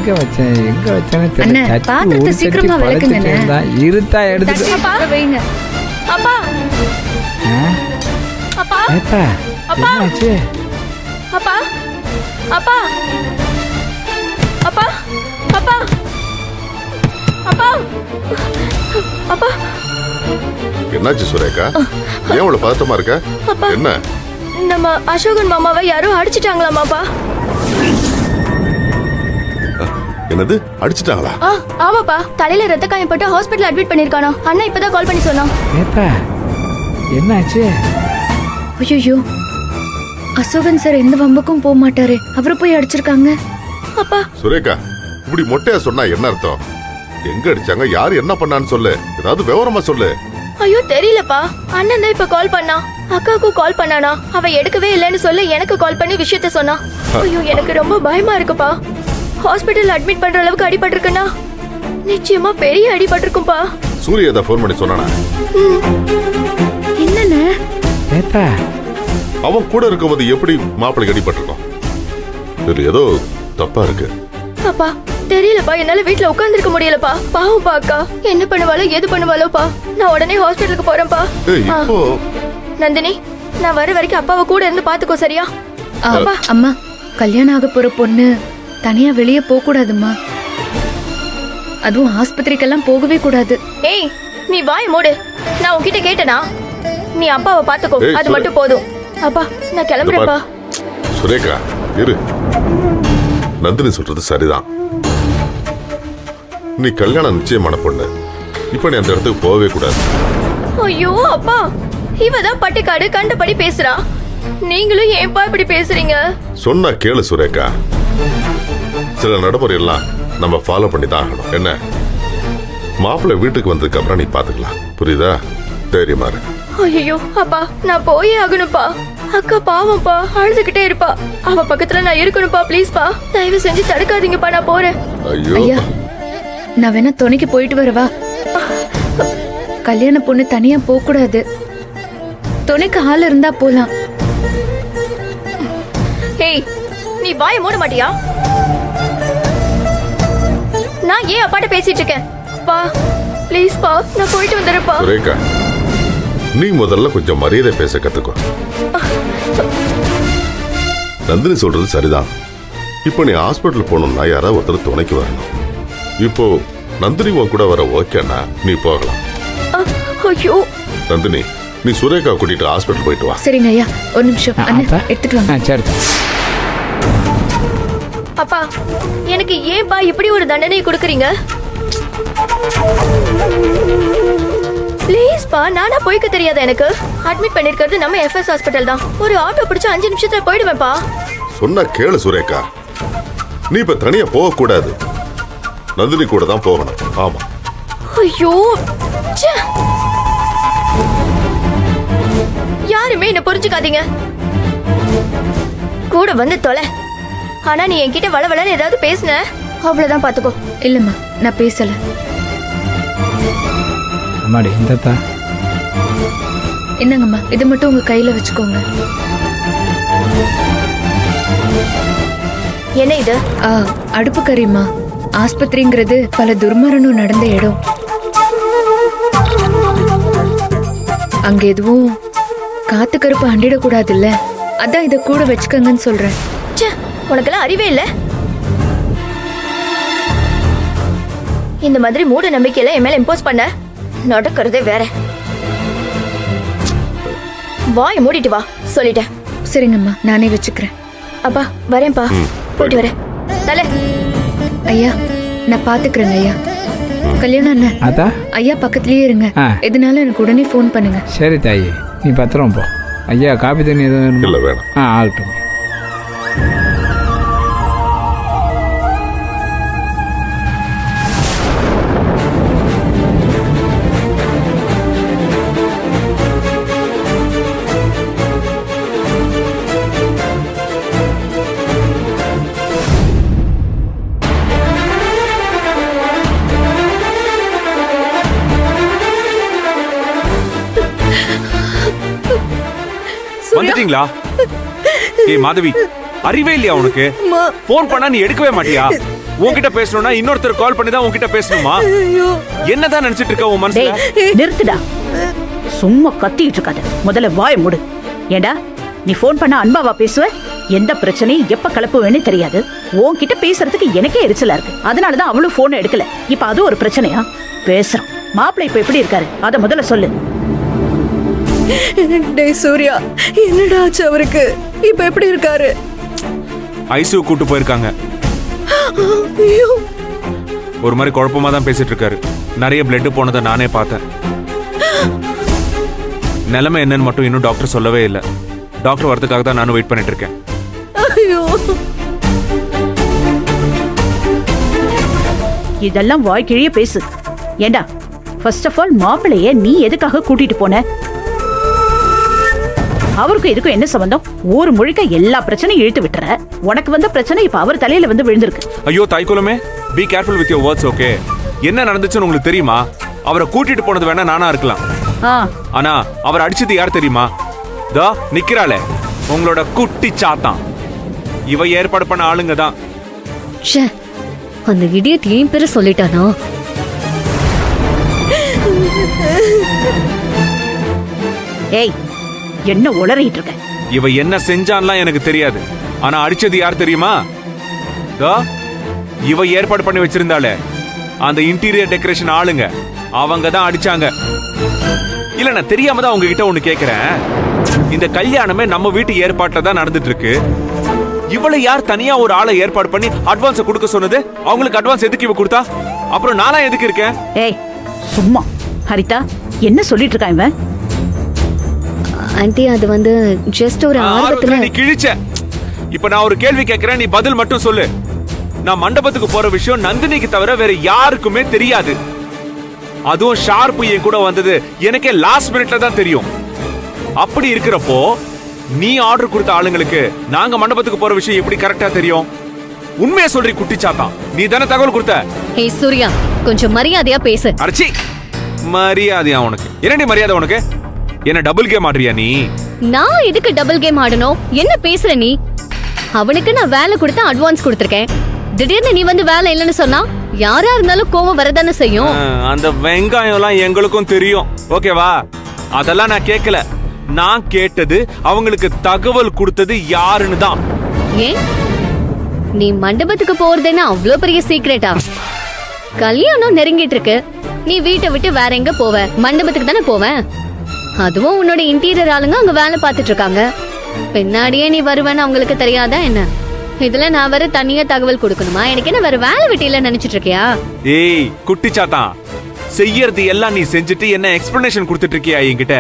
எங்க வச்சேன்னு அண்ணே, தெரியல. பாத்திரத்தை சீக்கிரமா விளக்குங்கண்ணே. இருத்தா எடுத்து அப்பா வைங்க. அப்பா அப்பா ஏப்பா அப்பா. என்னாச்சு? அப்பா அப்பா அப்பா அப்பா அப்பா அப்பா. என்னாச்சு சுரேகா? ஏன் இவ்வளவு பதட்டமா இருக்க? என்ன? நம்ம அசோகன் மாமாவை யாரோ அடிச்சிட்டாங்களாமாப்பா. என்னது, அடிச்சிட்டாங்களா? ஆமாப்பா, தலையில ரத்த காயம் பட்டு ஹாஸ்பிடல் அட்மிட் பண்ணிருக்கானோ. அண்ணா இப்பதான் கால் பண்ணி சொன்னான். ஏப்பா என்னாச்சு? ஐயோ, அசோகன் சார் எந்த வம்புக்கும் போக மாட்டாரு, அவரை போய் அடிச்சிருக்காங்க. அப்பா சுரேகா, இப்படி மொட்டையா சொன்னா என்ன அர்த்தம்? எங்க அடிச்சாங்க, யாரு என்ன பண்ணான்னு சொல்லு, ஏதாவது விவரமா சொல்லு. ஐயோ தெரியலப்பா, அண்ணன் தான் இப்ப கால் பண்ணா. அக்காவுக்கும் கால் பண்ணானா, அவ எடுக்கவே இல்லைன்னு சொல்ல எனக்கு கால் பண்ணி விஷயத்த சொன்னா. ஐயோ எனக்கு ரொம்ப பயமா இருக்குப்பா. ஹாஸ்பிடல் அட்மிட் பண்ற அளவுக்கு அடிபட்டிருக்குன்னா நிச்சயமா பெரிய அடிபட்டிருக்கும்பா. சூரிய ஏதா போன் பண்ணி சொன்னானா? என்னன்னு? ஏப்பா அவன் கூட இருக்கும்போது எப்படி மாப்பிள்ளை அடிபட்டிருக்கோம்? இதுல ஏதோ தப்பா இருக்கு. அப்பா தெரியலப்பா, என்னால வீட்ல உட்கார்ந்திருக்க முடியலப்பா. பாவம்பா அக்கா, என்ன பண்ணுவாளோ எது பண்ணுவாளோப்பா. நான் உடனே ஹாஸ்பிடலுக்கு போறேன்ப்பா. இப்போ நந்தினி, நான் வர வரைக்கும் அப்பாவை கூட இருந்து பாத்துக்கோ, சரியா? அப்பா அம்மா, கல்யாணம் ஆக போற பொண்ணு தனியா வெளியே போக கூடாதுமா. அதுவும் ஆஸ்பத்திரிக்கெல்லாம் போகவே கூடாது. ஏய் நீ வாய் மூடு. நான் உன்கிட்ட கேட்டனா? நீ அப்பாவை பாத்துக்கோ, அது மட்டும் போதும். அப்பா நான் கிளம்புறேன்ப்பா. சுரேகா இரு, நந்தினி சொல்றது சரிதான். நீ கல்யாணம் நிச்சயமான பொண்ணு, இப்ப நீ அந்த இடத்துக்கு போகவே கூடாது. ஐயோ அப்பா, இவதான் பட்டிக்காடு கண்டபடி பேசுறா. நீங்களும் ஏன்பா இப்படி பேசுறீங்க? சொன்னா கேளு சுரேகா, சில நடைமுறை எல்லாம் நம்ம ஃபாலோ பண்ணி தான் ஆகணும். என்ன, மாப்பிள்ளை வீட்டுக்கு வந்ததுக்கு அப்புறம் நீ பாத்துக்கலாம், புரியுதா? தைரியமா இரு. ஐயோ அப்பா, நான் போயே ஆகணும்ப்பா. அக்கா பாவம்ப்பா, அழுதுகிட்டே இருப்பா. அவ பக்கத்துல நான் இருக்கணும்ப்பா. ப்ளீஸ்ப்பா, தயவு செஞ்சு தடுக்காதீங்கப்பா, நான் போறேன். ஐயோ நான் வேணா துணைக்கு போயிட்டு வரவா? கல்யாண பொண்ணு தனியா போக கூடாது, துணைக்கு ஆள் இருந்தா போலாம். ஏய் நீ வாய மூட மாட்டியா? நான் ஏன் அப்பாட்ட பேசிட்டு இருக்கேன்? பா ப்ளீஸ் பா, நான் போயிட்டு வந்துடுறேன்ப்பா. சுரேகா, நீ முதல்ல கொஞ்சம் மரியாதை பேச கத்துக்கோ. நந்தினி சொல்றது சரிதான். இப்போ நீ ஹாஸ்பிட்டல் போகணும்னா யாராவது ஒருத்தர் துணைக்கு வரணும். இப்போ நந்தினி உன் கூட வர ஓகேனா நீ போகலாம். ஐயோ நந்தினி, நீ சுரேகா கூட்டிட்டு ஹாஸ்பிட்டல் போயிட்டு வா. சரிங்க ஐயா, ஒரு நிமிஷம். அண்ணா எடுத்துட்டு வாங்க. சரி. அப்பா எனக்கு ஏன்பா இப்படி ஒரு தண்டனை கொடுக்குறீங்க? ப்ளீஸ் பா, நானா போய்க்க தெரியாத எனக்கு? அட்மிட் பண்ணிருக்கிறது நம்ம எஃப்எஸ் ஹாஸ்பிடல் தான். ஒரு ஆட்டோ பிடிச்சு 5 நிமிஷத்துல போயிடுவேன்ப்பா. சொன்னா கேளு சுரேகா, நீ இப்ப தனியா போக கூடாது, நந்தினி கூட தான் போகணும். ஆமா. ஐயோ யாருமே என்ன புரிஞ்சுக்காதீங்க. கூட வந்து தொலை. ஆனா நீ என்கிட்ட வளவளன்னு ஏதாவது பேசுன அவ்வளவுதான், பாத்துக்கோ. இல்லம்மா நான் பேசல. அம்மாடி இந்தத்தா என்னங்கம்மா, இது மட்டும் உங்க கையில வச்சுக்கோங்க. என்ன இது? அடுப்பு கறிமா. ஆஸ்பத்திரிங்கிறது பல துர்மரணம் நடந்த இடம். அங்க எதுவும் காத்து கருப்பு அண்டிடக்கூடாதுல்ல, அதான் இத கூட வச்சுக்கங்கன்னு சொல்றேன். உனக்கெல்லாம் அறிவே இல்ல? இந்த மாதிரி மூட நம்பிக்கையில என் மேல இம்போஸ் பண்ண நடக்கிறதே வேற. வாய் மூடிட்டு வா சொல்லிட்டேன். சரிங்கம்மா, நானே வச்சுக்கிறேன். அப்பா வரேன்ப்பா, போயிட்டு வரேன். தலை ஐயா, நான் பாத்துக்கிறேங்க ஐயா. கல்யாணம் அண்ணா, அதான் ஐயா பக்கத்துலயே இருங்க. எதுனாலும் எனக்கு உடனே ஃபோன் பண்ணுங்க. சரி தாயி, நீ பத்திரம் போ. ஐயா காபி தண்ணி எதுவும் இல்ல வேணும். ஆகட்டும். வந்துட்டீங்களா? ஏய் மாதவி, அறிவே இல்லையா உனக்கு? போன் பண்ணா நீ எடுக்கவே மாட்டியா? உன்கிட்ட பேசணும்னா இன்னொருத்தர் கால் பண்ணி தான் உன்கிட்ட பேசணுமா? என்னதான் நினைச்சிட்டு இருக்க உன் மனசுல? டேய் நிறுத்துடா, சும்மா கத்திட்டு இருக்காத, முதல்ல வாய மூடு. ஏண்டா நீ போன் பண்ண அன்பாவா பேசுவ? எந்த பிரச்சனையும் எப்ப கலப்புவேன்னு தெரியாது. உன்கிட்ட பேசுறதுக்கு எனக்கே எரிச்சலா இருக்கு. அதனாலதான் அவளும் போன் எடுக்கல. இப்ப அது ஒரு பிரச்சனையா? பேசுறான். மாப்பிள்ளை இப்ப எப்படி இருக்காரு அத முதல்ல சொல்லு. டேய் சூர்யா, என்னடா ஆச்சு அவருக்கு? இப்ப எப்படி இருக்காரு? ஐசியூ கூட்டு போயிருக்காங்க. ஐயோ, ஒரு மாதிரி குழப்பமா தான் பேசிட்டு இருக்காரு. நிறைய பிளட் போனதை நானே பார்த்தேன். நிலைமை என்னன்னு மட்டும் இன்னும் டாக்டர் சொல்லவே இல்லை. டாக்டர் வரதுக்காக தான் நானும் வெயிட் பண்ணிட்டு இருக்கேன். ஐயோ, இதெல்லாம் வாய் கிழிய பேசு. ஏண்டா ஃபர்ஸ்ட் ஆஃப் ஆல் மாப்பிள்ளைய நீ எதுக்காக கூட்டிட்டு போன? அவருக்கும் இதுக்கும் என்ன சம்பந்தம்? ஊர் முழுக்க எல்லா பிரச்சனையும் இழுத்து விட்டுற. உனக்கு வந்த பிரச்சனை இப்ப அவர் தலையில வந்து விழுந்திருக்கு. ஐயோ தாய்க்குலமே, be careful with your words. Okay, என்ன நடந்துச்சுன்னு உங்களுக்கு தெரியுமா? அவரை கூட்டிட்டு போனது வேணா நானா இருக்கலாம். ஆனா அவர் அடிச்சது யார் தெரியுமா? தா நிக்கிறாளே, உங்களோட குட்டி சாத்தான். இவ ஏற்பாடு பண்ண ஆளுங்க தான். ச்சே, அந்த இடியட் ஏன் பேரு சொல்லிட்டானா? ஏய், என்ன உளறிட்டு இருக்க? இவ என்ன செஞ்சான்லாம் எனக்கு தெரியாது. ஆனா அடிச்சது யார் தெரியுமா? தா இவ ஏற்பாடு பண்ணி வச்சிருந்தாளே அந்த இன்டீரியர் டெக்கரேஷன் ஆளுங்க, அவங்க தான் அடிச்சாங்க. இல்ல நான் தெரியாம தான் உங்ககிட்ட ஒண்ணு கேக்குறேன். இந்த கல்யாணமே நம்ம வீட்டு ஏற்பாட்டுல தான் நடந்துட்டு இருக்கு. இவளை யார் தனியா ஒரு ஆளை ஏற்பாடு பண்ணி அட்வான்ஸ் கொடுக்க சொன்னது? அவங்களுக்கு அட்வான்ஸ் எதுக்கு இவ கொடுத்தா? அப்புறம் நானா எதுக்கு இருக்கேன்? ஏய் சும்மா. ஹரிதா, என்ன சொல்லிட்டு இருக்கான் இவன்? ஆன்ட்டி, அது வந்து ஜஸ்ட் ஒரு ஆர்வத்துல. நீ கிழிச்ச. இப்ப நான் ஒரு கேள்வி கேக்குறேன், நீ பதில் மட்டும் சொல்லு. நான் மண்டபத்துக்கு போற விஷயம் நந்தினிக்கு தவிர வேற யாருக்குமே தெரியாது. அதுவும் ஷார்ப் என் கூட வந்தது எனக்கே லாஸ்ட் மினிட்ல தான் தெரியும். அப்படி இருக்கிறப்போ நீ ஆர்டர் கொடுத்த ஆளுங்களுக்கு நாங்க மண்டபத்துக்கு போற விஷயம் எப்படி கரெக்டா தெரியும்? உண்மையை சொல்றீ குட்டிச்சாத்தான், நீ தானே தகவல் கொடுத்த? ஹே சூர்யா, கொஞ்சம் மரியாதையா பேசு. அடிச்சி, மரியாதையா உனக்கு? என்னடி மரியாதை உனக்கு? என்ன டபுள் கேம் ஆடுறியா நீ? நான் எதுக்கு டபுள் கேம் ஆடணும்? என்ன பேசுற நீ? அவனுக்கு நான் வேலை கொடுத்து அட்வான்ஸ் கொடுத்திருக்கேன். திடீர்னு நீ வந்து வேலை இல்லைன்னு சொன்னா யாரா இருந்தாலும் கோவம் வரதானே செய்யும். அந்த வெங்காயம் எல்லாம் எங்களுக்கும் தெரியும், ஓகேவா? அதெல்லாம் நான் கேட்கல. நான் கேட்டது அவங்களுக்கு தகவல் கொடுத்தது யாருன்னு தான். ஏன் நீ மண்டபத்துக்கு போறதுன்னா அவ்வளோ பெரிய சீக்ரெட்டா? கல்யாணம் நெருங்கிட்டு இருக்கு. நீ வீட்டை விட்டு வேற எங்க போவ? மண்டபத்துக்கு தானே போவேன். அதுவும் உன்னோட இன்டீரியர் ஆளுங்க அங்க வேலை பார்த்துட்டு இருக்காங்க. பின்னாடியே நீ வருவேன்னு அவங்களுக்கு தெரியாதா என்ன? இதுல நான் வேற தனியா தகவல் கொடுக்கணுமா? எனக்கு என்ன வேற வேலை வெட்டியில நினைச்சிட்டு இருக்கியா? ஏய் குட்டிச்சாத்தான், செய்யறது எல்லாம் நீ செஞ்சுட்டு என்ன எக்ஸ்பிளனேஷன் கொடுத்துட்டு இருக்கியா என்கிட்ட?